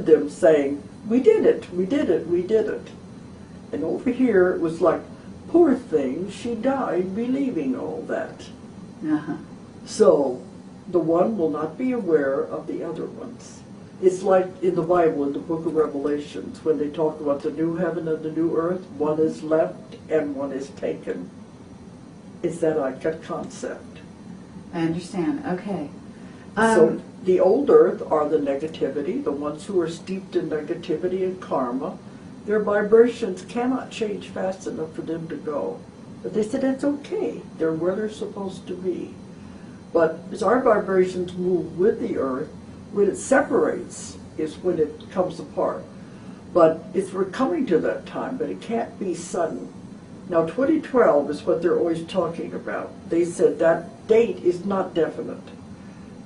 heard them saying, we did it, we did it, we did it. And over here it was like, poor thing, she died believing all that. Uh-huh. So the one will not be aware of the other ones. It's like in the Bible, in the book of Revelations, when they talk about the new heaven and the new earth, one is left and one is taken. It's that like a concept. I understand. Okay. So the old earth are the negativity, the ones who are steeped in negativity and karma. Their vibrations cannot change fast enough for them to go. But they said it's okay. They're where they're supposed to be. But as our vibrations move with the earth, when it separates is when it comes apart. But we're coming to that time, but it can't be sudden. Now 2012 is what they're always talking about. They said that date is not definite.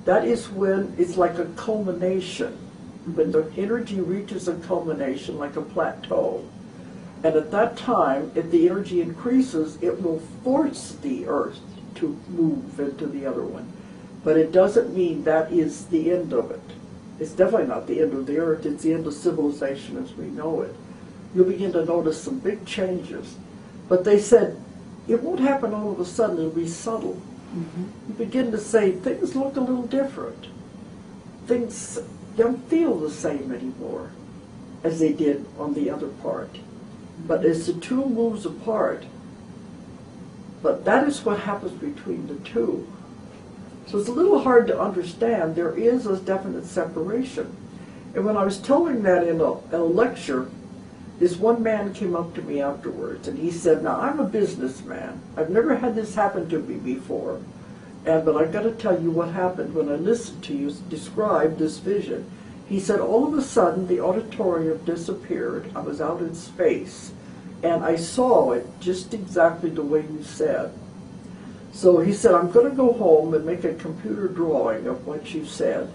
That is when it's like a culmination, when the energy reaches a culmination, like a plateau. And at that time, if the energy increases, it will force the earth to move into the other one. But it doesn't mean that is the end of it. It's definitely not the end of the earth, it's the end of civilization as we know it. You'll begin to notice some big changes. But they said, it won't happen all of a sudden, it'll be subtle. Mm-hmm. You begin to say, things look a little different. Things don't feel the same anymore as they did on the other part. But as the two moves apart, but that is what happens between the two. So it's a little hard to understand. There is a definite separation. And when I was telling that in a lecture, this one man came up to me afterwards and he said, now I'm a businessman. I've never had this happen to me before. But I've got to tell you what happened when I listened to you describe this vision. He said, all of a sudden the auditorium disappeared. I was out in space and I saw it just exactly the way you said. So he said, I'm going to go home and make a computer drawing of what you said,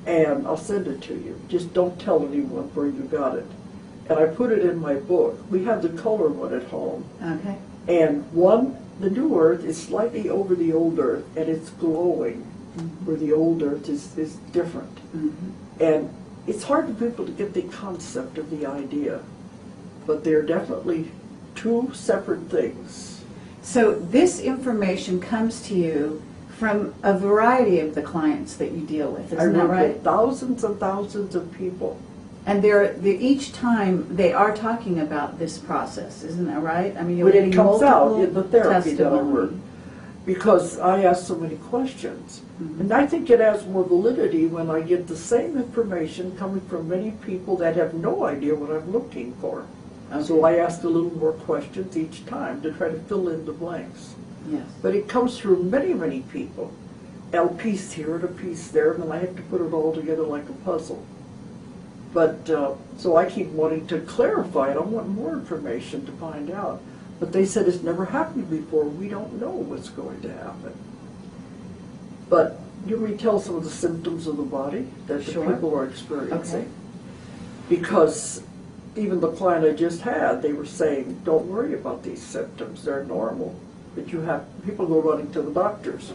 and I'll send it to you. Just don't tell anyone where you got it. And I put it in my book. We have the color one at home. Okay. And the new earth is slightly over the old earth, and it's glowing, where the old earth is different. Mm-hmm. And it's hard for people to get the concept of the idea, but they're definitely two separate things. So this information comes to you from a variety of the clients that you deal with, isn't that right? With thousands and thousands of people. And each time they are talking about this process, isn't that right? I mean, you're When getting it comes out multiple in the therapy that I testimony. work, because I ask so many questions. Mhm. And I think it has more validity when I get the same information coming from many people that have no idea what I'm looking for. Okay. So I ask a little more questions each time to try to fill in the blanks. Yes. But it comes through many, many people. A piece here and a piece there, and then I have to put it all together like a puzzle. But, so I keep wanting to clarify it. I want more information to find out. But they said it's never happened before. We don't know what's going to happen. But you may tell some of the symptoms of the body that the Sure. people are experiencing. Okay. Because even the client I just had, they were saying, don't worry about these symptoms. They're normal. But people go running to the doctors.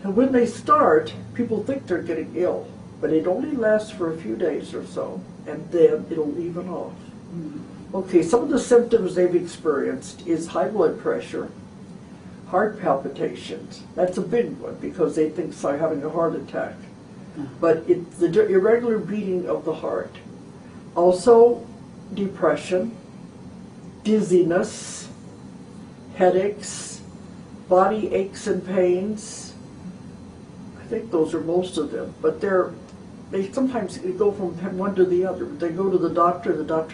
And when they start, people think they're getting ill. But it only lasts for a few days or so, and then it'll even off. Mm-hmm. Okay, some of the symptoms they've experienced is high blood pressure, heart palpitations. That's a big one because they think they're having a heart attack. But it's the irregular beating of the heart. Also, depression, dizziness, headaches, body aches and pains. I think those are most of them, but they sometimes go from one to the other. They go to the doctor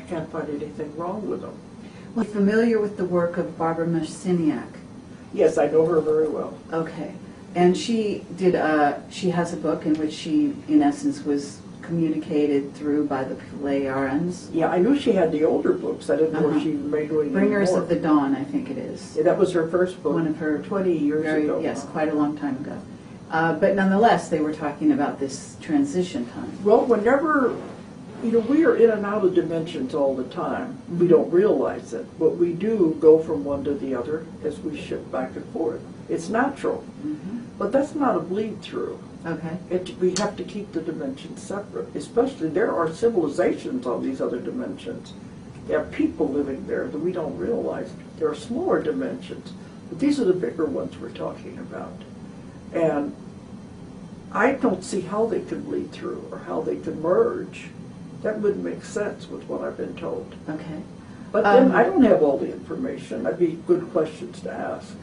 can't find anything wrong with them. Well, familiar with the work of Barbara Marciniak? Yes, I know her very well. Okay. And she has a book in which she, in essence, was communicated through by the Pleiadians. Yeah, I knew she had the older books. I didn't know Uh-huh. if she made doing Bringers anymore. of the Dawn, I think it is. Yeah, that was her first book. One of her 20 years ago. Yes, quite a long time ago. But nonetheless, they were talking about this transition time. Well, whenever, we are in and out of dimensions all the time. We don't realize it, but we do go from one to the other as we shift back and forth. It's natural, Mm-hmm. but that's not a bleed through. Okay. We have to keep the dimensions separate, especially there are civilizations on these other dimensions. There are people living there that we don't realize. There are smaller dimensions, but these are the bigger ones we're talking about. And I don't see how they can bleed through or how they can merge. That wouldn't make sense with what I've been told. Okay. But then I don't have all the information. That'd be good questions to ask.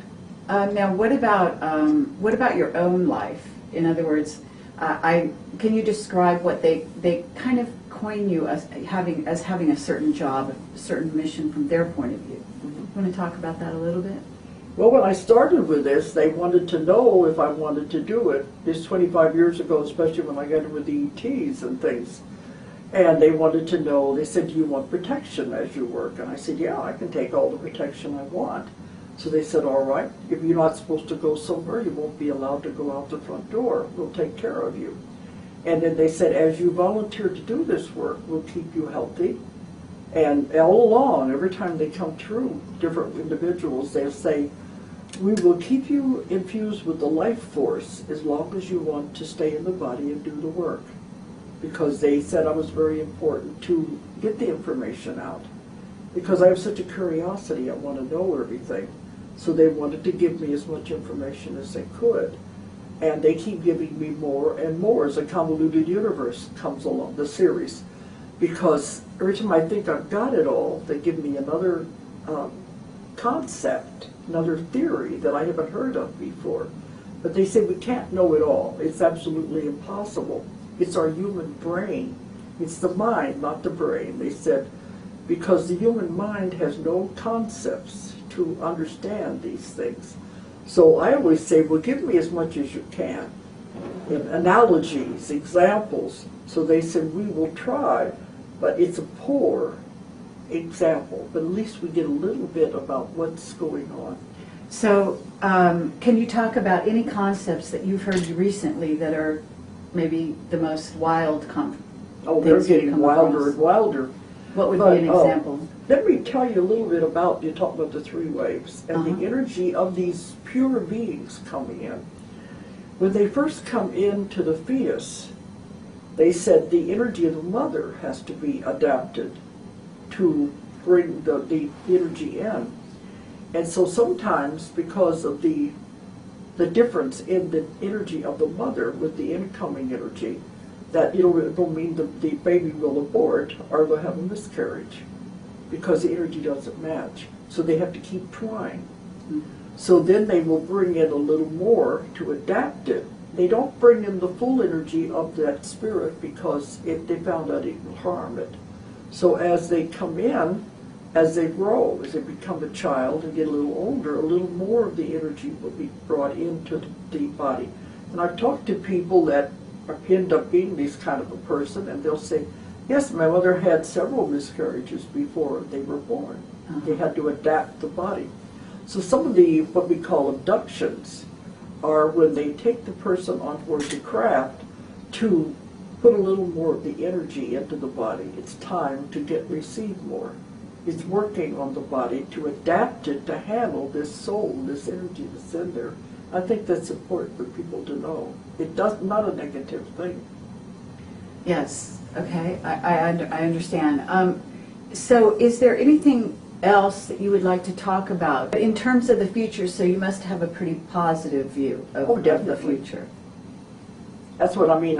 Now, what about your own life? In other words, can you describe what they kind of coin you as having a certain job, a certain mission from their point of view? Mm-hmm. Want to talk about that a little bit? Well, when I started with this, they wanted to know if I wanted to do it. This 25 years ago, especially when I got in with the ETs and things. And they wanted to know, they said, do you want protection as you work? And I said, yeah, I can take all the protection I want. So they said, all right, if you're not supposed to go somewhere, you won't be allowed to go out the front door. We'll take care of you. And then they said, as you volunteer to do this work, we'll keep you healthy. And all along, every time they come through, different individuals, they'll say, we will keep you infused with the life force as long as you want to stay in the body and do the work. Because they said I was very important to get the information out. Because I have such a curiosity, I want to know everything. So they wanted to give me as much information as they could. And they keep giving me more and more as a Convoluted universe comes along, the series. Because every time I think I've got it all, they give me another concept, another theory that I haven't heard of before. But they say we can't know it all. It's absolutely impossible. It's our human brain. It's the mind, not the brain. They said, because the human mind has no concepts to understand these things. So I always say, well, give me as much as you can. In analogies, examples. So they said, we will try, but it's a poor example. But at least we get a little bit about what's going on. So can you talk about any concepts that you've heard recently that are maybe the most wild Oh, they're getting wilder and wilder. What would be an example? Let me tell you a little bit about, you talk about the three waves and the energy of these pure beings coming in. When they first come into the fetus, they said the energy of the mother has to be adapted to bring the energy in. And so sometimes because of the difference in the energy of the mother with the incoming energy, that it'll mean the baby will abort or they'll have a miscarriage because the energy doesn't match. So they have to keep trying. Mm-hmm. So then they will bring in a little more to adapt it. They don't bring in the full energy of that spirit because they found out it will harm it. So as they come in, as they grow, as they become a child and get a little older, a little more of the energy will be brought into the body. And I've talked to people that end up being this kind of a person, and they'll say, yes, my mother had several miscarriages before they were born. They had to adapt the body. So some of the, what we call abductions, are when they take the person on board the craft to put a little more of the energy into the body. It's time to receive more. It's working on the body to adapt it to handle this soul, this energy that's in there. I think that's important for people to know. It does not a negative thing. Yes. Okay. I understand. So, is there anything else that you would like to talk about in terms of the future? So, you must have a pretty positive view of the future. That's what I mean.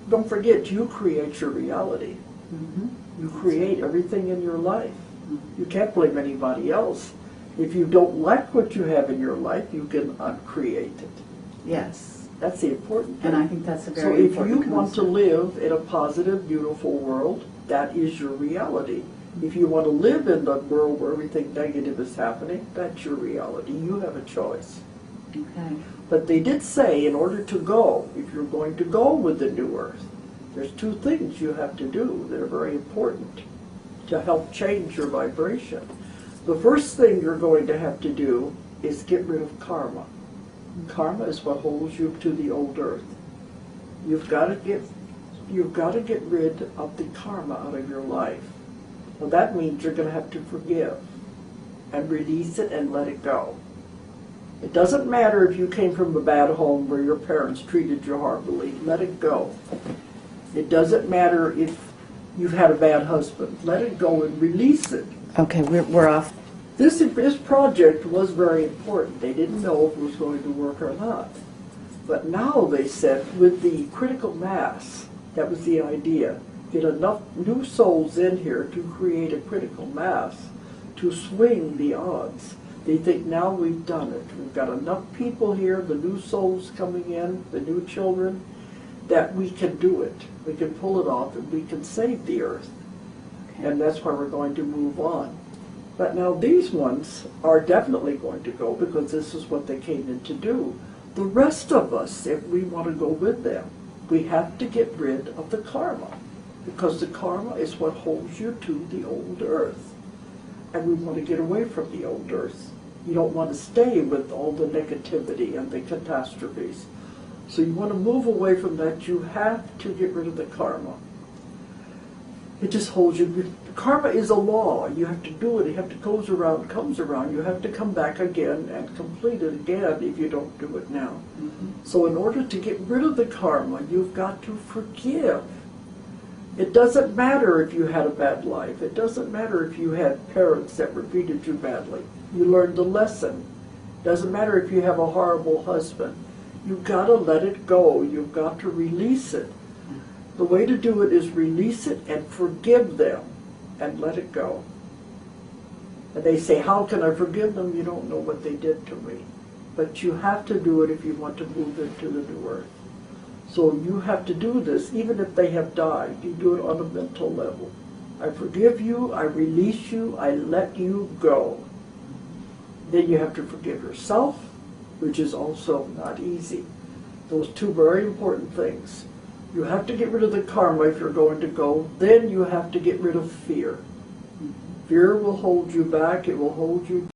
Don't forget, you create your reality. Mm-hmm. You create everything in your life. Mm-hmm. You can't blame anybody else. If you don't like what you have in your life, you can uncreate it. Yes. That's the important thing. And I think that's a very important So if you want to live in a positive, beautiful world, that is your reality. If you want to live in the world where everything negative is happening, that's your reality. You have a choice. Okay. But they did say in order to go, if you're going to go with the new earth, there's two things you have to do that are very important to help change your vibration. The first thing you're going to have to do is get rid of karma. Karma is what holds you to the old earth. You've got to get rid of the karma out of your life. Well, that means you're going to have to forgive and release it and let it go. It doesn't matter if you came from a bad home where your parents treated you horribly. Let it go. It doesn't matter if you've had a bad husband. Let it go and release it. Okay, we're off. This project was very important. They didn't know if it was going to work or not. But now they said with the critical mass, that was the idea, get enough new souls in here to create a critical mass to swing the odds. They think now we've done it. We've got enough people here, the new souls coming in, the new children, that we can do it. We can pull it off and we can save the earth. Okay. And that's why we're going to move on. But now these ones are definitely going to go because this is what they came in to do. The rest of us, if we want to go with them, we have to get rid of the karma, because the karma is what holds you to the old earth. And we want to get away from the old earth. You don't want to stay with all the negativity and the catastrophes. So you want to move away from that. You have to get rid of the karma. It just holds you. Karma is a law. You have to do it. It have to goes around, comes around. You have to come back again and complete it again if you don't do it now. Mm-hmm. So in order to get rid of the karma, you've got to forgive. It doesn't matter if you had a bad life. It doesn't matter if you had parents that treated you badly. You learned the lesson. It doesn't matter if you have a horrible husband. You've got to let it go. You've got to release it. The way to do it is release it and forgive them and let it go. And they say, how can I forgive them? You don't know what they did to me. But you have to do it if you want to move into the new earth. So you have to do this even if they have died. You do it on a mental level. I forgive you, I release you, I let you go. Then you have to forgive yourself, which is also not easy. Those two very important things. You have to get rid of the karma if you're going to go. Then you have to get rid of fear. Fear will hold you back. It will hold you